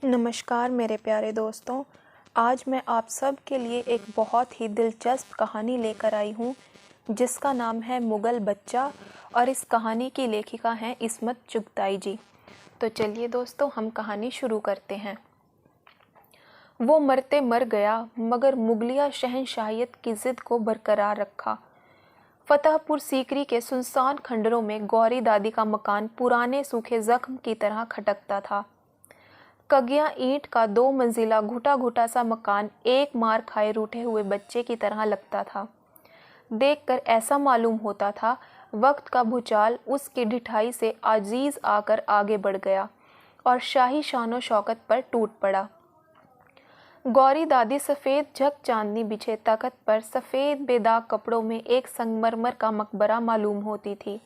नमस्कार मेरे प्यारे दोस्तों। आज मैं आप सब के लिए एक बहुत ही दिलचस्प कहानी लेकर आई हूँ जिसका नाम है मुगल बच्चा और इस कहानी की लेखिका हैं इस्मत चुगताई जी। तो चलिए दोस्तों, हम कहानी शुरू करते हैं। वो मरते मर गया मगर मुगलिया शहंशाहियत की ज़िद को बरकरार रखा। फतेहपुर सीकरी के सुनसान खंडरों में गौरी दादी का मकान पुराने सूखे जख्म की तरह खटकता था। कगिया ईंट का 2 मंजिला घुटा घुटा सा मकान एक मार खाए रूठे हुए बच्चे की तरह लगता था। देखकर ऐसा मालूम होता था वक्त का भूचाल उसकी ढिठाई से आजीज आकर आगे बढ़ गया और शाही शानो शौकत पर टूट पड़ा। गौरी दादी सफ़ेद झक चांदनी बिछे तख्त पर सफ़ेद बेदाग कपड़ों में एक संगमरमर का मकबरा मालूम होती थी।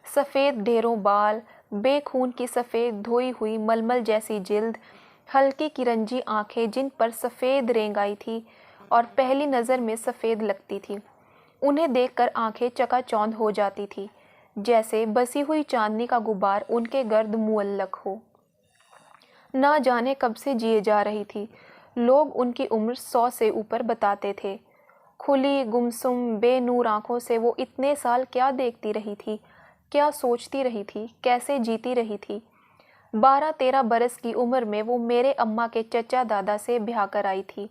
सफ़ेद ढेरों बाल, बेखून की सफ़ेद धोई हुई मलमल जैसी जिल्द, हल्की किरंजी आंखें जिन पर सफ़ेद रेंग आई थी और पहली नज़र में सफ़ेद लगती थी। उन्हें देखकर आंखें चकाचौंध हो जाती थी, जैसे बसी हुई चांदनी का गुबार उनके गर्द मुअल्लक हो। ना जाने कब से जिए जा रही थी। लोग उनकी उम्र 100 से ऊपर बताते थे। खुली गुमसुम बेनूर आंखों से वो इतने साल क्या देखती रही थी, क्या सोचती रही थी, कैसे जीती रही थी। 12-13 बरस की उम्र में वो मेरे अम्मा के चचा दादा से ब्याह कर आई थी,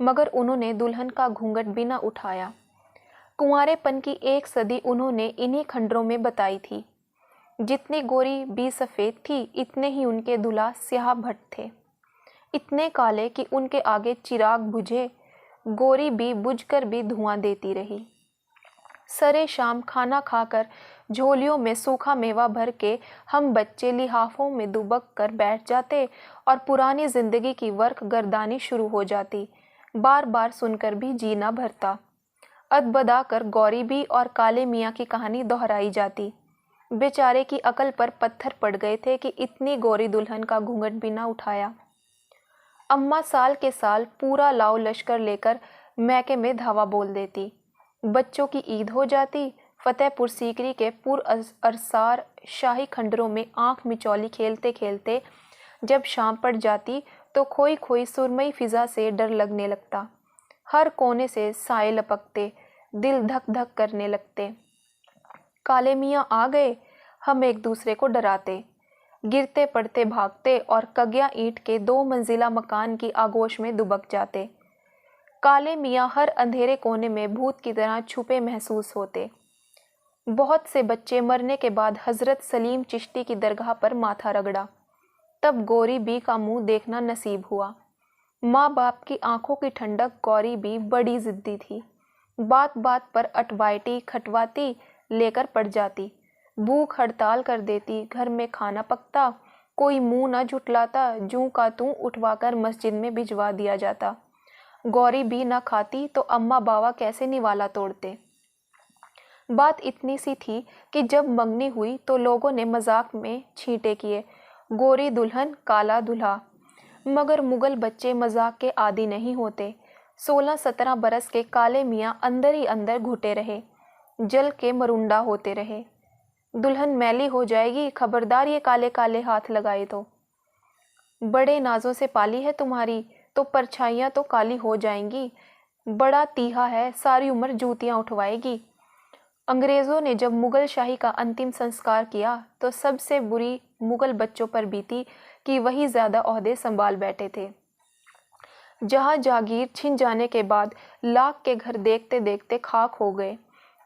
मगर उन्होंने दुल्हन का घूंघट भी न उठाया। कुंवारेपन की 1 सदी उन्होंने इन्हीं खंडरों में बताई थी। जितनी गोरी भी सफ़ेद थी, इतने ही उनके दूल्हा स्याह भट्ट थे। इतने काले कि उनके आगे चिराग बुझे, गोरी भी बुझकर भी धुआं देती रही। सरे शाम खाना खाकर झोलियों में सूखा मेवा भर के हम बच्चे लिहाफों में दुबक कर बैठ जाते और पुरानी जिंदगी की वर्क गर्दानी शुरू हो जाती। बार बार सुनकर भी जी ना भरता। अदबदा कर गौरी भी और काले मियाँ की कहानी दोहराई जाती। बेचारे की अकल पर पत्थर पड़ गए थे कि इतनी गोरी दुल्हन का घूंघट भी ना उठाया। अम्मा साल के साल पूरा लाव लश्कर लेकर मैके में धावा बोल देती। बच्चों की ईद हो जाती। फतेहपुर सीकरी के अरसार शाही खंडरों में आंख मिचौली खेलते खेलते जब शाम पड़ जाती तो खोई खोई सुरमई फिजा से डर लगने लगता। हर कोने से साए लपकते, दिल धक धक करने लगते। काले मियाँ आ गए, हम एक दूसरे को डराते, गिरते पड़ते भागते और कगिया ईंट के 2 मंजिला मकान की आगोश में दुबक जाते। काले मियाँ हर अंधेरे कोने में भूत की तरह छुपे महसूस होते। बहुत से बच्चे मरने के बाद हजरत सलीम चिश्ती की दरगाह पर माथा रगड़ा, तब गौरी बी का मुंह देखना नसीब हुआ। माँ बाप की आंखों की ठंडक गौरी बी बड़ी जिद्दी थी। बात बात पर अटवाइटी खटवाती लेकर पड़ जाती। भूख हड़ताल कर देती। घर में खाना पकता, कोई मुंह न झुटलाता, जूं का तूं उठवाकर मस्जिद में भिजवा दिया जाता। गौरी भी न खाती तो अम्मा बावा कैसे निवाला तोड़ते। बात इतनी सी थी कि जब मंगनी हुई तो लोगों ने मजाक में छींटे किए, गोरी दुल्हन काला दूल्हा। मगर मुगल बच्चे मजाक के आदी नहीं होते। 16-17 बरस के काले मियाँ अंदर ही अंदर घुटे रहे, जल के मरुंडा होते रहे। दुल्हन मैली हो जाएगी, खबरदार ये काले काले हाथ लगाए तो। बड़े नाजों से पाली है तुम्हारी, तो परछाइयाँ तो काली हो जाएंगी। बड़ा तीहा है, सारी उम्र जूतियाँ उठवाएगी। अंग्रेज़ों ने जब मुगल शाही का अंतिम संस्कार किया तो सबसे बुरी मुगल बच्चों पर बीती कि वही ज़्यादा ओहदे संभाल बैठे थे। जहाँ जागीर छिन जाने के बाद लाख के घर देखते देखते खाक हो गए।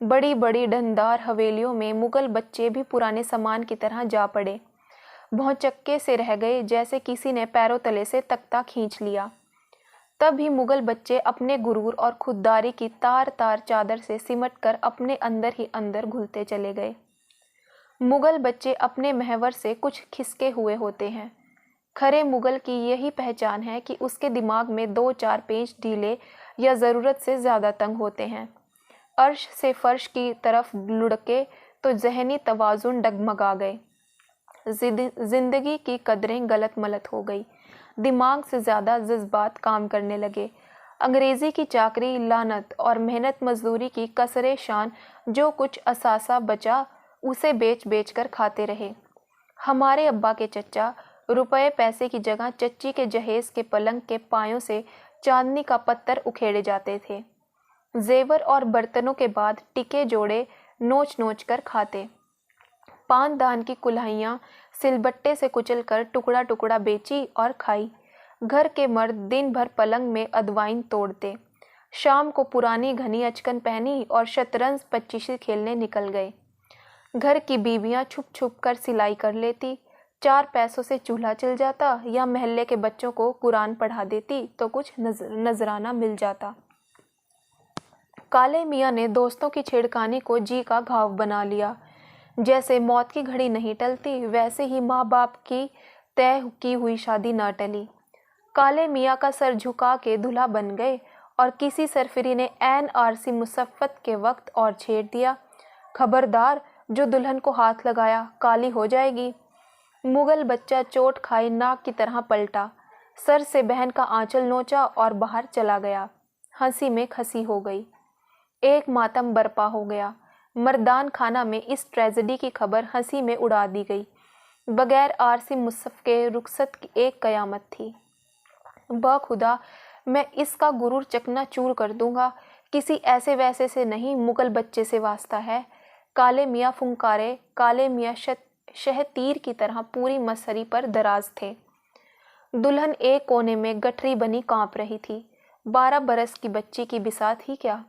बड़ी बड़ी ढनदार हवेलियों में मुगल बच्चे भी पुराने सामान की तरह जा पड़े। भौचक्के से रह गए, जैसे किसी ने पैरों तले से तख्ता खींच लिया। तब ही मुगल बच्चे अपने गुरूर और खुददारी की तार तार चादर से सिमटकर अपने अंदर ही अंदर घुलते चले गए। मुगल बच्चे अपने महवर से कुछ खिसके हुए होते हैं। खरे मुगल की यही पहचान है कि उसके दिमाग में 2-4 पेंच ढीले या ज़रूरत से ज़्यादा तंग होते हैं। अर्श से फर्श की तरफ लुढ़के तो जहनी तवाज़ुन डगमगा गए। जिंदगी की कदरें गलत मलत हो गई। दिमाग से ज़्यादा जज्बात काम करने लगे। अंग्रेज़ी की चाकरी, लानत और मेहनत मजदूरी की कसरे शान जो कुछ असासा बचा उसे बेच बेच कर खाते रहे। हमारे अब्बा के चचा रुपये पैसे की जगह चच्ची के जहेज के पलंग के पायों से चांदनी का पत्थर उखेड़े जाते थे। जेवर और बर्तनों के बाद टिके जोड़े नोच नोच कर खाते। पान दान की कुल्हाइयाँ सिलबट्टे से कुचलकर टुकड़ा टुकड़ा बेची और खाई। घर के मर्द दिन भर पलंग में अदवाइन तोड़ते। शाम को पुरानी घनी अचकन पहनी और शतरंज पच्चीसी खेलने निकल गए। घर की बीवियां छुप छुप कर सिलाई कर लेती। 4 पैसों से चूल्हा चल जाता या महल्ले के बच्चों को कुरान पढ़ा देती तो कुछ नजराना मिल जाता। काले मियाँ ने दोस्तों की छेड़खानी को जी का घाव बना लिया। जैसे मौत की घड़ी नहीं टलती, वैसे ही माँ बाप की तय की हुई शादी न टली। काले मियाँ का सर झुका के दूल्हा बन गए और किसी सरफिरी ने ऐन आरसी मुसफ्फत के वक्त और छेड़ दिया, खबरदार, जो दुल्हन को हाथ लगाया काली हो जाएगी। मुगल बच्चा चोट खाई नाक की तरह पलटा, सर से बहन का आंचल नोचा और बाहर चला गया। हंसी में खसी हो गई। एक मातम बरपा हो गया। मर्दान खाना में इस ट्रेजेडी की खबर हंसी में उड़ा दी गई। बगैर आरसी मुसफ़ के रुखसत की एक कयामत थी। खुदा, मैं इसका गुरूर चकनाचूर कर दूंगा। किसी ऐसे वैसे से नहीं, मुगल बच्चे से वास्ता है। काले मियाँ फुंकारे। काले मियाँ शहतीर की तरह पूरी मसहरी पर दराज थे। दुल्हन एक कोने में गठरी बनी कांप रही थी। 12 बरस की बच्ची की बिसात ही क्या।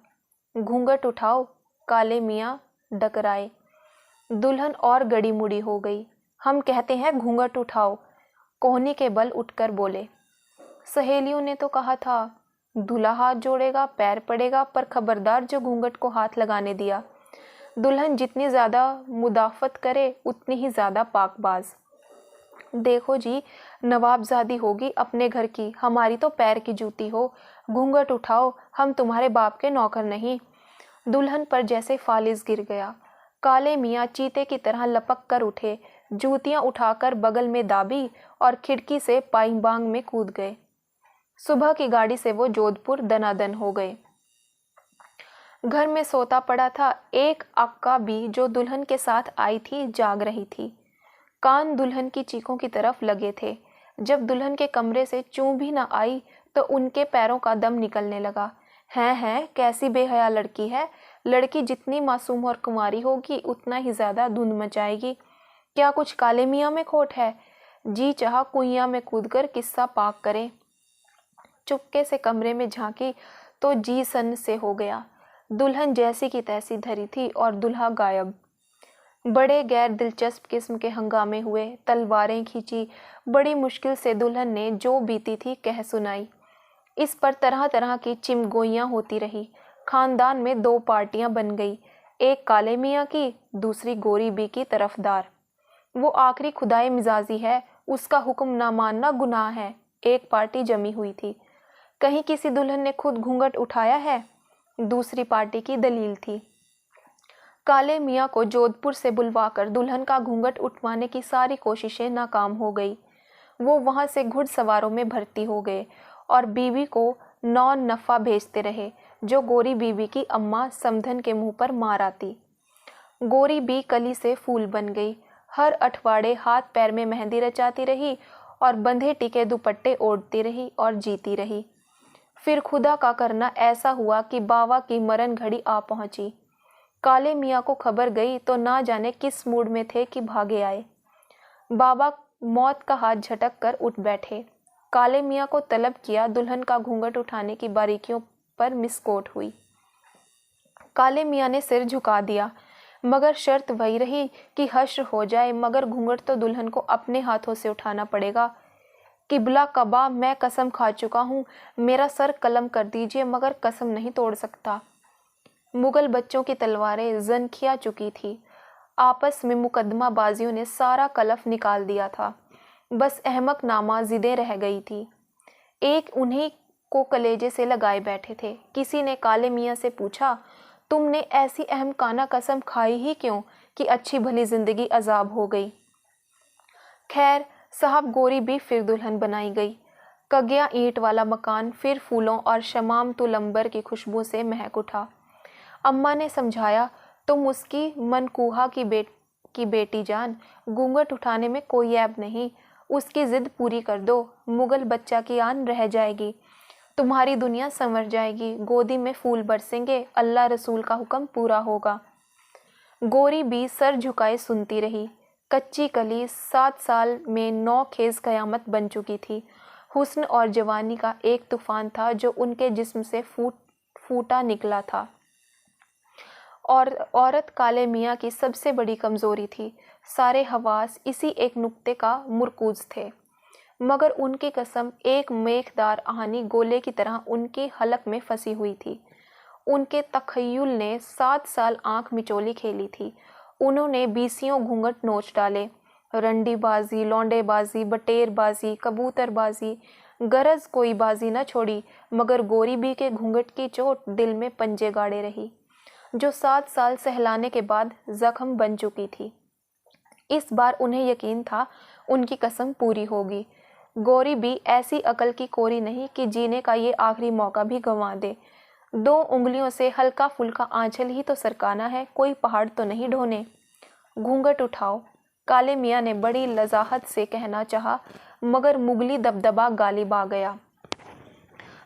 घूंघट उठाओ, काले मियाँ डकराए। दुल्हन और गड़ी मुड़ी हो गई। हम कहते हैं घूंघट उठाओ, कोहनी के बल उठकर बोले। सहेलियों ने तो कहा था दूल्हा हाथ जोड़ेगा पैर पड़ेगा, पर खबरदार जो घूंघट को हाथ लगाने दिया। दुल्हन जितनी ज़्यादा मुदाफ़त करे उतनी ही ज़्यादा पाकबाज। देखो जी, नवाबजादी होगी अपने घर की, हमारी तो पैर की जूती हो। घूंघट उठाओ, हम तुम्हारे बाप के नौकर नहीं। दुल्हन पर जैसे फालिज गिर गया। काले मियाँ चीते की तरह लपक कर उठे, जूतियाँ उठाकर बगल में दाबी और खिड़की से पाइंबांग में कूद गए। सुबह की गाड़ी से वो जोधपुर दनादन हो गए। घर में सोता पड़ा था। एक अक्का भी जो दुल्हन के साथ आई थी जाग रही थी। कान दुल्हन की चीखों की तरफ लगे थे। जब दुल्हन के कमरे से चूं भी न आई तो उनके पैरों का दम निकलने लगा। हैं कैसी बेहया लड़की है। लड़की जितनी मासूम और कुंवारी होगी उतना ही ज़्यादा धुंध मचाएगी। क्या कुछ काले मियाँ में खोट है। जी चाहा कुइयाँ में कूदकर किस्सा पाक करें। चुपके से कमरे में झांकी तो जी सन से हो गया। दुल्हन जैसी की तैसी धरी थी और दुल्हा गायब। बड़े गैर दिलचस्प किस्म के हंगामे हुए। तलवारें खींची। बड़ी मुश्किल से दुल्हन ने जो बीती थी कह सुनाई। इस पर तरह तरह की चिमगोइयाँ होती रही। खानदान में 2 पार्टियां बन गई, एक काले मियाँ की, दूसरी गोरी बी की तरफदार। वो आखिरी खुदाए मिजाजी है, उसका हुक्म ना मानना गुनाह है। एक पार्टी जमी हुई थी। कहीं किसी दुल्हन ने खुद घूंघट उठाया है, दूसरी पार्टी की दलील थी। काले मियाँ को जोधपुर से बुलवाकर दुल्हन का घूंघट उठवाने की सारी कोशिशें नाकाम हो गई। वो वहाँ से घुड़सवारों में भर्ती हो गए और बीवी को नौन नफ़ा भेजते रहे, जो गोरी बीवी की अम्मा समधन के मुंह पर मार आती। गोरी बी कली से फूल बन गई। हर अठवाड़े हाथ पैर में मेहंदी रचाती रही और बंधे टिके दुपट्टे ओढ़ती रही और जीती रही। फिर खुदा का करना ऐसा हुआ कि बावा की मरण घड़ी आ पहुंची। काले मियाँ को खबर गई तो ना जाने किस मूड में थे कि भागे आए। बाबा मौत का हाथ झटक कर उठ बैठे। काले मियाँ को तलब किया। दुल्हन का घूंघट उठाने की बारीकियों पर मिसकोट हुई। काले मियाँ ने सिर झुका दिया, मगर शर्त वही रही कि हश्र हो जाए, मगर घूंघट तो दुल्हन को अपने हाथों से उठाना पड़ेगा। किबला कबा, मैं कसम खा चुका हूँ, मेरा सर कलम कर दीजिए, मगर कसम नहीं तोड़ सकता। मुगल बच्चों की तलवारें जन चुकी थी। आपस में मुकदमा बाजियों ने सारा कलफ निकाल दिया था। बस अहमक नामा जिदे रह गई थी। एक उन्हीं को कलेजे से लगाए बैठे थे। किसी ने काले मियाँ से पूछा, तुमने ऐसी अहमकाना कसम खाई ही क्यों कि अच्छी भली जिंदगी अजाब हो गई। खैर साहब, गोरी भी फिर दुल्हन बनाई गई। कगिया ईंट वाला मकान फिर फूलों और शमाम तुलंबर की खुशबू से महक उठा। अम्मा ने समझाया, तुम उसकी मनकूहा की बेटी जान, घूंघट उठाने में कोई ऐब नहीं। उसकी जिद पूरी कर दो, मुगल बच्चा की आन रह जाएगी, तुम्हारी दुनिया संवर जाएगी, गोदी में फूल बरसेंगे, अल्लाह रसूल का हुक्म पूरा होगा। गोरी भी सर झुकाए सुनती रही। कच्ची कली 7 साल में 9 खेज कयामत बन चुकी थी। हुस्न और जवानी का एक तूफान था जो उनके जिस्म से फूटा निकला था। और औरत काले मियाँ की सबसे बड़ी कमज़ोरी थी। सारे हवास इसी एक नुक्ते का मुरकूज थे, मगर उनकी कसम एक मेखदार आहानी गोले की तरह उनकी हलक में फंसी हुई थी। उनके तखय्युल ने 7 साल आंख मिचोली खेली थी। उन्होंने बीसियों घूंघट नोच डाले। रंडीबाजी, लौंडेबाजी, बटेरबाजी, कबूतरबाजी, गरज कोई बाजी न छोड़ी, मगर गोरी बी के घूंघट की चोट दिल में पंजे गाड़े रही, जो 7 साल सहलाने के बाद जख्म बन चुकी थी। इस बार उन्हें यकीन था उनकी कसम पूरी होगी। गोरी भी ऐसी अकल की कोरी नहीं कि जीने का ये आखिरी मौका भी गंवा दे। 2 उंगलियों से हल्का फुल्का आंचल ही तो सरकाना है, कोई पहाड़ तो नहीं ढोने। घूंघट उठाओ, काले मियाँ ने बड़ी लजाहत से कहना चाहा, मगर मुगली दबदबा गालिब आ गया।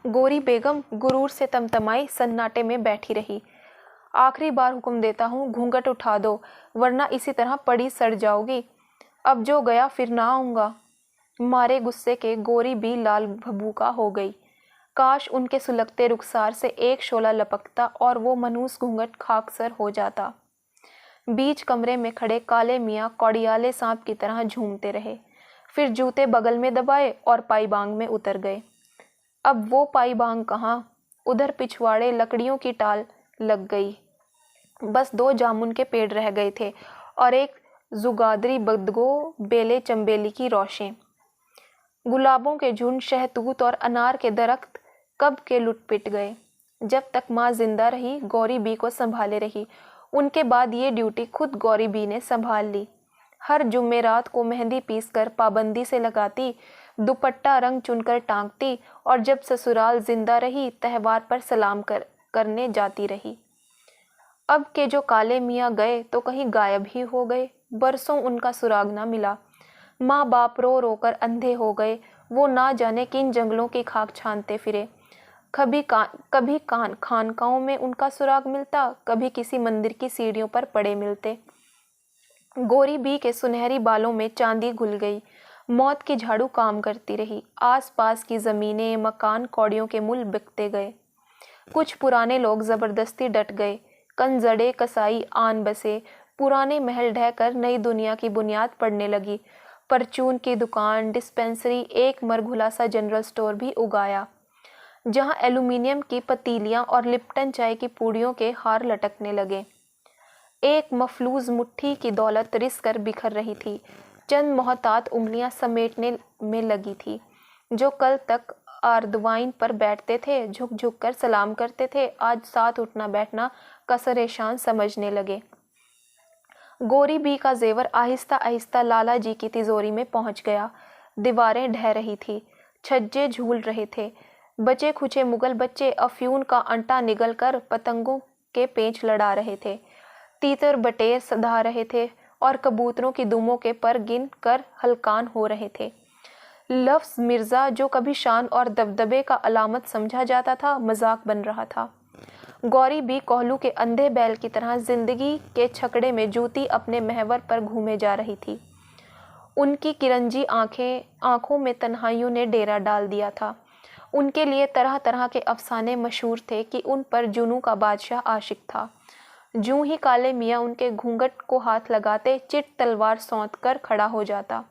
गोरी बेगम गुरूर से तमतमाई सन्नाटे में बैठी रही। आखिरी बार हुक्म देता हूँ, घूंघट उठा दो, वरना इसी तरह पड़ी सड़ जाओगी। अब जो गया फिर ना आऊँगा। मारे गुस्से के गोरी भी लाल भभूका हो गई। काश उनके सुलगते रुखसार से एक शोला लपकता और वो मनूस घूंघट खाकसर हो जाता। बीच कमरे में खड़े काले मियाँ कौड़ियाले सांप की तरह झूमते रहे, फिर जूते बगल में दबाए और पाईबांग में उतर गए। अब वो पाईबांग कहाँ, उधर पिछवाड़े लकड़ियों की टाल लग गई। बस 2 जामुन के पेड़ रह गए थे और एक जुगादरी बदगो बेले चंबेली की रोशें। गुलाबों के झुंड, शहतूत और अनार के दरख्त कब के लुट पिट गए। जब तक माँ जिंदा रही, गौरी बी को संभाले रही। उनके बाद ये ड्यूटी खुद गौरी बी ने संभाल ली। हर जुम्मेरात को मेहंदी पीसकर पाबंदी से लगाती, दुपट्टा रंग चुनकर टांगती, और जब ससुराल जिंदा रही त्यौहार पर सलाम करने जाती रही। अब के जो काले मियाँ गए तो कहीं गायब ही हो गए। बरसों उनका सुराग ना मिला। माँ बाप रो रो कर अंधे हो गए। वो ना जाने किन जंगलों की खाक छानते फिरे। कभी खानकाओं में उनका सुराग मिलता, कभी किसी मंदिर की सीढ़ियों पर पड़े मिलते। गोरी बी के सुनहरी बालों में चांदी घुल गई। मौत की झाड़ू काम करती रही। आसपास की जमीनें, मकान कौड़ियों के मूल बिकते गए। कुछ पुराने लोग जबरदस्ती डट गए। कंजड़े कसाई आन बसे। पुराने महल ढहकर नई दुनिया की बुनियाद पड़ने लगी। परचून की दुकान, डिस्पेंसरी, एक मरघुला सा जनरल स्टोर भी उगाया, जहां एल्यूमिनियम की पतीलियां और लिप्टन चाय की पूड़ियों के हार लटकने लगे। एक मफलूज मुट्ठी की दौलत रिस कर बिखर रही थी। चंद मोहतात उंगलियां समेटने में लगी थी। जो कल तक आर्दवाइन पर बैठते थे, झुक झुक कर सलाम करते थे, आज साथ उठना बैठना कसरे शान समझने लगे। गोरी बी का जेवर आहिस्ता आहिस्ता लाला जी की तिजोरी में पहुंच गया। दीवारें ढह रही थी, छज्जे झूल रहे थे। बचे खुचे मुगल बच्चे अफ्यून का अंटा निगल कर पतंगों के पेंच लड़ा रहे थे। तीतर बटेर सधा रहे थे और कबूतरों की दुमों के पर गिन कर हलकान हो रहे थे। लफ्ज़ मिर्ज़ा, जो कभी शान और दबदबे का अलामत समझा जाता था, मजाक बन रहा था। गौरी भी कोहलू के अंधे बैल की तरह जिंदगी के छकड़े में जूती अपने महवर पर घूमे जा रही थी। उनकी किरंजी आंखों में तन्हाइयों ने डेरा डाल दिया था। उनके लिए तरह तरह के अफसाने मशहूर थे कि उन पर जुनू का बादशाह आशिक था। जूं ही काले मियाँ उनके घूंघट को हाथ लगाते, चिट तलवार सौंत कर खड़ा हो जाता।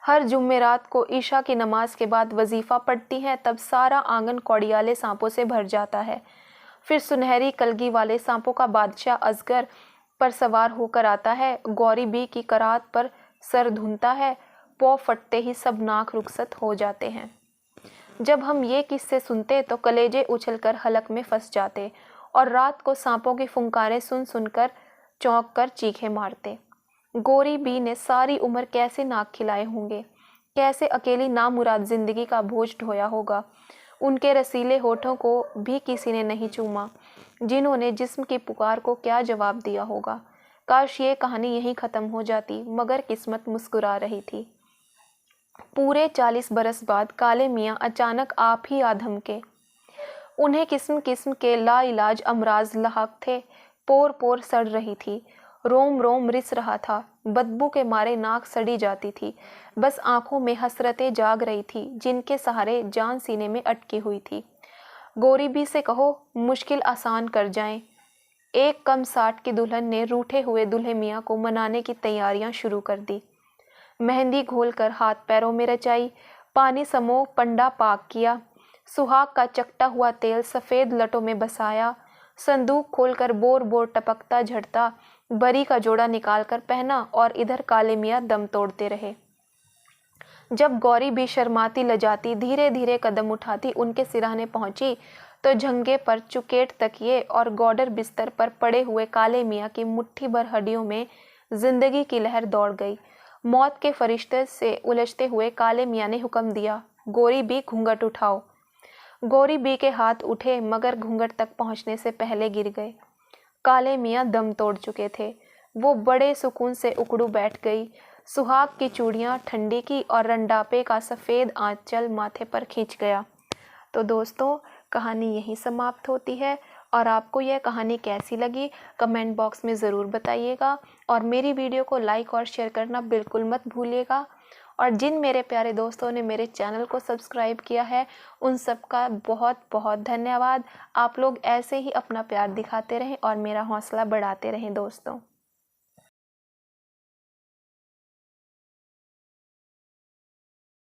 हर जुम्मेरात को ईशा की नमाज के बाद वजीफ़ा पढ़ती हैं, तब सारा आंगन कौड़ियाले सांपों से भर जाता है। फिर सुनहरी कलगी वाले सांपों का बादशाह अजगर पर सवार होकर आता है। गौरी बी की करात पर सर धुनता है। पौ फटते ही सब नाक रुखसत हो जाते हैं। जब हम ये किस्से सुनते तो कलेजे उछलकर हलक में फंस जाते और रात को सांपों की फुंकारें सुन सुनकर चौंक कर चीखें मारते। गोरी बी ने सारी उम्र कैसे नाक खिलाए होंगे, कैसे अकेली नामुराद जिंदगी का बोझ ढोया होगा। उनके रसीले होठों को भी किसी ने नहीं चूमा, जिन्होंने जिस्म की पुकार को क्या जवाब दिया होगा। काश ये कहानी यहीं ख़त्म हो जाती, मगर किस्मत मुस्कुरा रही थी। पूरे 40 बरस बाद काले मियाँ अचानक आप ही आ धमके। उन्हें किस्म किस्म के लाइलाज अमराज लाहक थे। पोर पोर सड़ रही थी, रोम रोम रिस रहा था, बदबू के मारे नाक सड़ी जाती थी। बस आंखों में हसरतें जाग रही थी जिनके सहारे जान सीने में अटकी हुई थी। गौरीबी से कहो मुश्किल आसान कर जाएं। एक कम 60 की दुल्हन ने रूठे हुए दूल्हे मियाँ को मनाने की तैयारियां शुरू कर दी। मेहंदी घोलकर हाथ पैरों में रचाई, पानी समो पंडा पाक किया, सुहाग का चकटा हुआ तेल सफ़ेद लटों में बसाया, संदूक खोलकर बोर बोर टपकता झड़ता बरी का जोड़ा निकालकर पहना और इधर काले मियाँ दम तोड़ते रहे। जब गौरी भी शर्माती लजाती धीरे धीरे कदम उठाती उनके सिरहाने पहुंची तो झंगे पर चुकेट तकिए और गौडर बिस्तर पर पड़े हुए काले मियाँ की मुट्ठी भर हड्डियों में जिंदगी की लहर दौड़ गई। मौत के फरिश्ते से उलझते हुए काले मियाँ ने हुक्म दिया, गौरी बी घूंघट उठाओ। गौरी बी के हाथ उठे मगर घूंघट तक पहुंचने से पहले गिर गए। काले मियाँ दम तोड़ चुके थे। वो बड़े सुकून से उकड़ू बैठ गई। सुहाग की चूड़ियाँ ठंडी की और रंडापे का सफ़ेद आंचल माथे पर खींच गया। तो दोस्तों, कहानी यहीं समाप्त होती है और आपको यह कहानी कैसी लगी कमेंट बॉक्स में ज़रूर बताइएगा और मेरी वीडियो को लाइक और शेयर करना बिल्कुल मत भूलिएगा। और जिन मेरे प्यारे दोस्तों ने मेरे चैनल को सब्सक्राइब किया है उन सब का बहुत बहुत धन्यवाद। आप लोग ऐसे ही अपना प्यार दिखाते रहें और मेरा हौसला बढ़ाते रहें दोस्तों।